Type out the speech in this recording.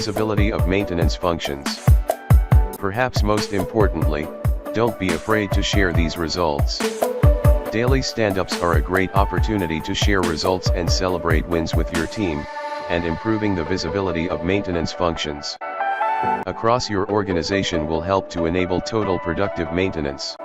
Visibility of maintenance functions. Perhaps most importantly, don't be afraid to share these results. Daily stand-ups are a great opportunity to share results and celebrate wins with your team, and improving the visibility of maintenance functions across your organization will help to enable total productive maintenance.